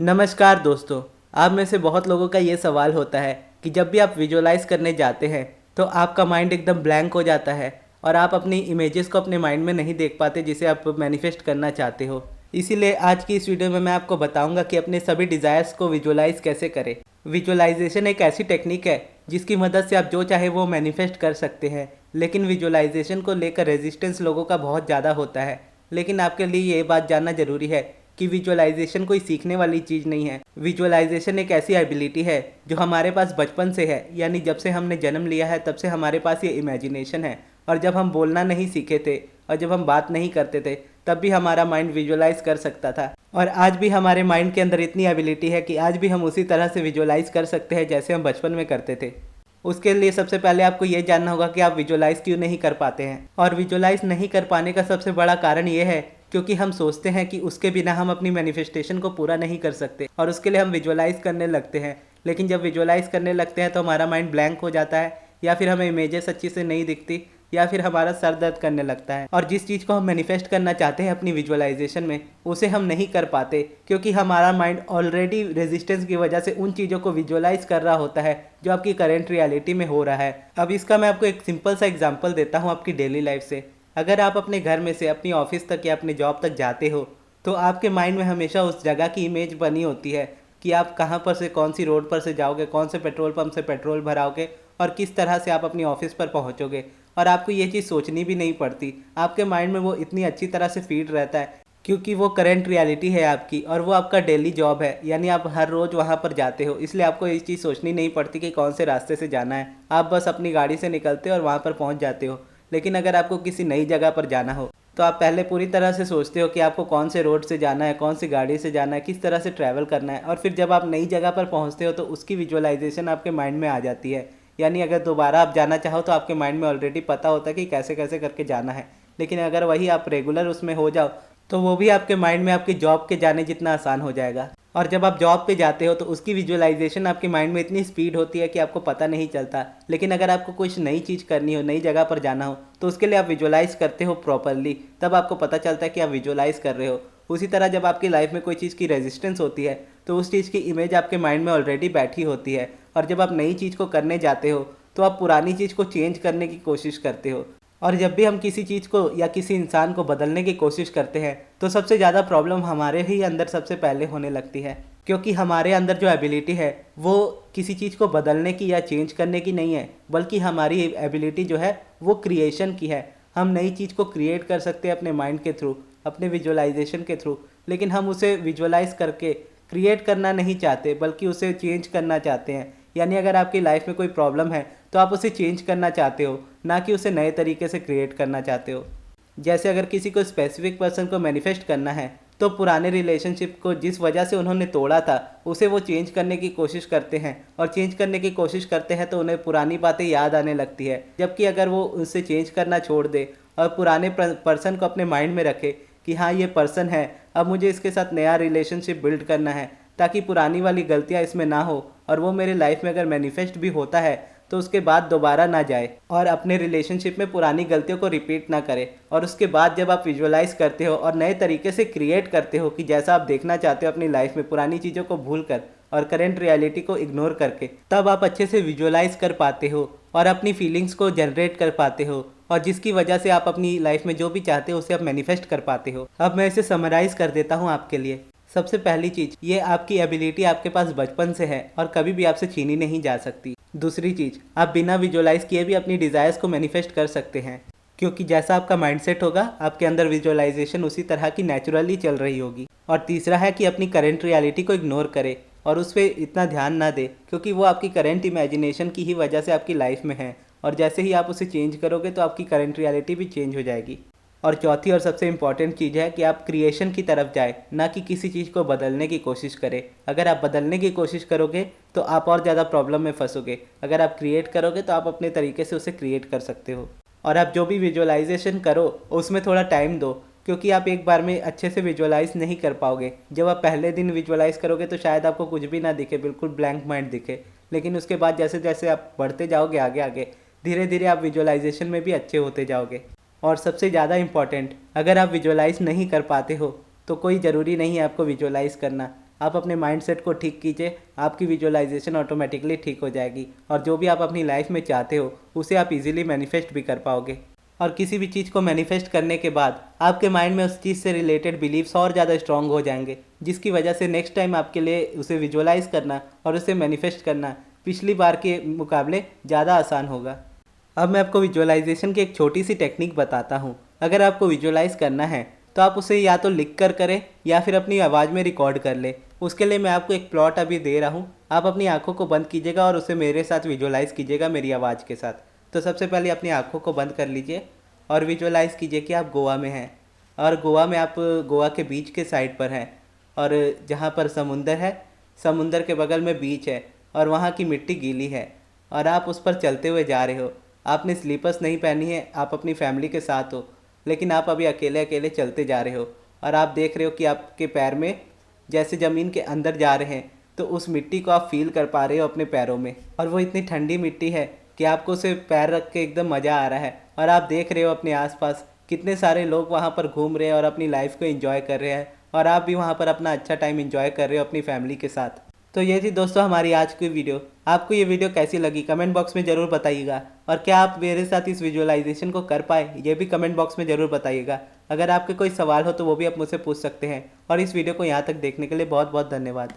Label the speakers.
Speaker 1: नमस्कार दोस्तों। आप में से बहुत लोगों का ये सवाल होता है कि जब भी आप विजुअलाइज करने जाते हैं तो आपका माइंड एकदम ब्लैंक हो जाता है और आप अपनी इमेजेस को अपने माइंड में नहीं देख पाते जिसे आप मैनिफेस्ट करना चाहते हो। इसीलिए आज की इस वीडियो में मैं आपको बताऊंगा कि अपने सभी डिज़ायर्स को विजुअलाइज कैसे करें। विजुअलाइजेशन एक ऐसी टेक्निक है जिसकी मदद से आप जो चाहे वो मैनिफेस्ट कर सकते हैं, लेकिन विजुअलाइजेशन को लेकर रेजिस्टेंस लोगों का बहुत ज़्यादा होता है। लेकिन आपके लिए ये बात जानना जरूरी है कि विजुअलाइजेशन कोई सीखने वाली चीज़ नहीं है। विजुअलाइजेशन एक ऐसी एबिलिटी है जो हमारे पास बचपन से है, यानी जब से हमने जन्म लिया है तब से हमारे पास ये इमेजिनेशन है। और जब हम बोलना नहीं सीखे थे और जब हम बात नहीं करते थे तब भी हमारा माइंड विजुअलाइज कर सकता था। और आज भी हमारे माइंड के अंदर इतनी एबिलिटी है कि आज भी हम उसी तरह से विजुअलाइज कर सकते हैं जैसे हम बचपन में करते थे। उसके लिए सबसे पहले आपको ये जानना होगा कि आप विजुअलाइज क्यों नहीं कर पाते हैं। और विजुअलाइज नहीं कर पाने का सबसे बड़ा कारण ये है क्योंकि हम सोचते हैं कि उसके बिना हम अपनी मैनिफेस्टेशन को पूरा नहीं कर सकते और उसके लिए हम विजुअलाइज करने लगते हैं। लेकिन जब विजुअलाइज करने लगते हैं तो हमारा माइंड ब्लैंक हो जाता है, या फिर हमें इमेजेस अच्छी से नहीं दिखती, या फिर हमारा सर दर्द करने लगता है। और जिस चीज़ को हम मैनिफेस्ट करना चाहते हैं अपनी विजुअलाइजेशन में, उसे हम नहीं कर पाते क्योंकि हमारा माइंड ऑलरेडी रेजिस्टेंस की वजह से उन चीज़ों को विजुअलाइज कर रहा होता है जो आपकी करेंट रियलिटी में हो रहा है। अब इसका मैं आपको एक सिंपल सा एग्जाम्पल देता हूँ आपकी डेली लाइफ से। अगर आप अपने घर में से अपनी ऑफिस तक या अपने जॉब तक जाते हो तो आपके माइंड में हमेशा उस जगह की इमेज बनी होती है कि आप कहाँ पर से कौन सी रोड पर से जाओगे, कौन से पेट्रोल पंप से पेट्रोल भराओगे और किस तरह से आप अपनी ऑफिस पर पहुँचोगे। और आपको ये चीज़ सोचनी भी नहीं पड़ती, आपके माइंड में वो इतनी अच्छी तरह से फीड रहता है क्योंकि वो करंट रियलिटी है आपकी और वो आपका डेली जॉब है, यानी आप हर रोज़ वहाँ पर जाते हो। इसलिए आपको ये चीज़ सोचनी नहीं पड़ती कि कौन से रास्ते से जाना है, आप बस अपनी गाड़ी से निकलते हो और वहाँ पर पहुँच जाते हो। लेकिन अगर आपको किसी नई जगह पर जाना हो तो आप पहले पूरी तरह से सोचते हो कि आपको कौन से रोड से जाना है, कौन सी गाड़ी से जाना है, किस तरह से ट्रैवल करना है। और फिर जब आप नई जगह पर पहुंचते हो तो उसकी विजुअलाइजेशन आपके माइंड में आ जाती है। यानी अगर दोबारा आप जाना चाहो तो आपके माइंड में ऑलरेडी पता होता है कि कैसे कैसे करके जाना है। लेकिन अगर वही आप रेगुलर उसमें हो जाओ तो वो भी आपके माइंड में आपकी जॉब के जाने जितना आसान हो जाएगा। और जब आप जॉब पे जाते हो तो उसकी विजुअलाइजेशन आपके माइंड में इतनी स्पीड होती है कि आपको पता नहीं चलता। लेकिन अगर आपको कुछ नई चीज़ करनी हो, नई जगह पर जाना हो, तो उसके लिए आप विजुअलाइज करते हो प्रॉपरली, तब आपको पता चलता है कि आप विजुअलाइज कर रहे हो। उसी तरह जब आपकी लाइफ में कोई चीज़ की रेजिस्टेंस होती है तो उस चीज़ की इमेज आपके माइंड में ऑलरेडी बैठी होती है। और जब आप नई चीज़ को करने जाते हो तो आप पुरानी चीज़ को चेंज करने की कोशिश करते हो। और जब भी हम किसी चीज़ को या किसी इंसान को बदलने की कोशिश करते हैं तो सबसे ज़्यादा प्रॉब्लम हमारे ही अंदर सबसे पहले होने लगती है, क्योंकि हमारे अंदर जो एबिलिटी है वो किसी चीज़ को बदलने की या चेंज करने की नहीं है, बल्कि हमारी एबिलिटी जो है वो क्रिएशन की है। हम नई चीज़ को क्रिएट कर सकते हैं अपने माइंड के थ्रू, अपने विजुअलाइजेशन के थ्रू। लेकिन हम उसे विजुअलाइज करके क्रिएट करना नहीं चाहते बल्कि उसे चेंज करना चाहते हैं। यानी अगर आपकी लाइफ में कोई प्रॉब्लम है तो आप उसे चेंज करना चाहते हो, ना कि उसे नए तरीके से क्रिएट करना चाहते हो। जैसे अगर किसी को स्पेसिफिक पर्सन को मैनिफेस्ट करना है तो पुराने रिलेशनशिप को जिस वजह से उन्होंने तोड़ा था उसे वो चेंज करने की कोशिश करते हैं, और चेंज करने की कोशिश करते हैं तो उन्हें पुरानी बातें याद आने लगती है। जबकि अगर वो उससे चेंज करना छोड़ दे और पुराने पर्सन को अपने माइंड में रखे कि हाँ ये पर्सन है, अब मुझे इसके साथ नया रिलेशनशिप बिल्ड करना है ताकि पुरानी वाली गलतियाँ इसमें ना हो, और वो मेरे लाइफ में अगर मैनिफेस्ट भी होता है तो उसके बाद दोबारा ना जाए और अपने रिलेशनशिप में पुरानी गलतियों को रिपीट ना करे। और उसके बाद जब आप विजुअलाइज करते हो और नए तरीके से क्रिएट करते हो कि जैसा आप देखना चाहते हो अपनी लाइफ में, पुरानी चीज़ों को भूल कर और करेंट रियलिटी को इग्नोर करके, तब आप अच्छे से विजुअलाइज कर पाते हो और अपनी फीलिंग्स को जनरेट कर पाते हो, और जिसकी वजह से आप अपनी लाइफ में जो भी चाहते हो उसे आप मैनिफेस्ट कर पाते हो। अब मैं इसे समराइज कर देता हूँ आपके लिए। सबसे पहली चीज़, ये आपकी एबिलिटी आपके पास बचपन से है और कभी भी आपसे छीनी नहीं जा सकती। दूसरी चीज़, आप बिना विजुअलाइज किए भी अपनी डिज़ायर्स को मैनिफेस्ट कर सकते हैं, क्योंकि जैसा आपका माइंडसेट होगा आपके अंदर विजुअलाइजेशन उसी तरह की नेचुरली चल रही होगी। और तीसरा है कि अपनी करेंट रियलिटी को इग्नोर करें और उस पर इतना ध्यान ना दे, क्योंकि वो आपकी करेंट इमेजिनेशन की ही वजह से आपकी लाइफ में है, और जैसे ही आप उसे चेंज करोगे तो आपकी करेंट रियलिटी भी चेंज हो जाएगी। और चौथी और सबसे इम्पॉर्टेंट चीज़ है कि आप क्रिएशन की तरफ जाए, ना कि किसी चीज़ को बदलने की कोशिश करें। अगर आप बदलने की कोशिश करोगे तो आप और ज़्यादा प्रॉब्लम में फंसोगे। अगर आप क्रिएट करोगे तो आप अपने तरीके से उसे क्रिएट कर सकते हो। और आप जो भी विजुअलाइजेशन करो उसमें थोड़ा टाइम दो, क्योंकि आप एक बार में अच्छे से विजुअलाइज नहीं कर पाओगे। जब आप पहले दिन विजुअलाइज करोगे तो शायद आपको कुछ भी ना दिखे, बिल्कुल ब्लैंक माइंड दिखे। लेकिन उसके बाद जैसे जैसे आप बढ़ते जाओगे आगे आगे, धीरे धीरे आप विजुअलाइजेशन में भी अच्छे होते जाओगे। और सबसे ज़्यादा इम्पॉर्टेंट, अगर आप विजुअलाइज नहीं कर पाते हो तो कोई ज़रूरी नहीं है आपको विजुअलाइज करना। आप अपने माइंडसेट को ठीक कीजिए, आपकी विजुअलाइजेशन ऑटोमेटिकली ठीक हो जाएगी और जो भी आप अपनी लाइफ में चाहते हो उसे आप इजीली मैनिफेस्ट भी कर पाओगे। और किसी भी चीज़ को मैनिफेस्ट करने के बाद आपके माइंड में उस चीज़ से रिलेटेड बिलीव्स और ज़्यादा स्ट्रांग हो जाएंगे, जिसकी वजह से नेक्स्ट टाइम आपके लिए उसे विजुअलाइज करना और उसे मैनिफेस्ट करना पिछली बार के मुकाबले ज़्यादा आसान होगा। अब मैं आपको विजुअलाइजेशन की एक छोटी सी टेक्निक बताता हूँ। अगर आपको विजुअलाइज करना है तो आप उसे या तो लिख कर करें या फिर अपनी आवाज़ में रिकॉर्ड कर ले। उसके लिए मैं आपको एक प्लॉट अभी दे रहा हूँ, आप अपनी आंखों को बंद कीजिएगा और उसे मेरे साथ विजुअलाइज कीजिएगा मेरी आवाज़ के साथ। तो सबसे पहले अपनी आंखों को बंद कर लीजिए और विजुअलाइज कीजिए कि आप गोवा में हैं और गोवा में आप गोवा के बीच के साइड पर हैं और जहाँ पर समुंदर है, समुंदर के बगल में बीच है और वहाँ की मिट्टी गीली है और आप उस पर चलते हुए जा रहे हो। आपने स्लीपर्स नहीं पहनी है, आप अपनी फैमिली के साथ हो, लेकिन आप अभी अकेले अकेले चलते जा रहे हो और आप देख रहे हो कि आपके पैर में जैसे ज़मीन के अंदर जा रहे हैं तो उस मिट्टी को आप फील कर पा रहे हो अपने पैरों में और वो इतनी ठंडी मिट्टी है कि आपको उसे पैर रख के एकदम मज़ा आ रहा है। और आप देख रहे हो अपने आसपास कितने सारे लोग वहाँ पर घूम रहे हैं और अपनी लाइफ को एंजॉय कर रहे हैं और आप भी वहाँ पर अपना अच्छा टाइम एंजॉय कर रहे हो अपनी फैमिली के साथ। तो ये थी दोस्तों हमारी आज की वीडियो। आपको ये वीडियो कैसी लगी कमेंट बॉक्स में ज़रूर बताइएगा और क्या आप मेरे साथ इस विजुअलाइजेशन को कर पाए ये भी कमेंट बॉक्स में ज़रूर बताइएगा। अगर आपके कोई सवाल हो तो वो भी आप मुझसे पूछ सकते हैं और इस वीडियो को यहाँ तक देखने के लिए बहुत बहुत धन्यवाद।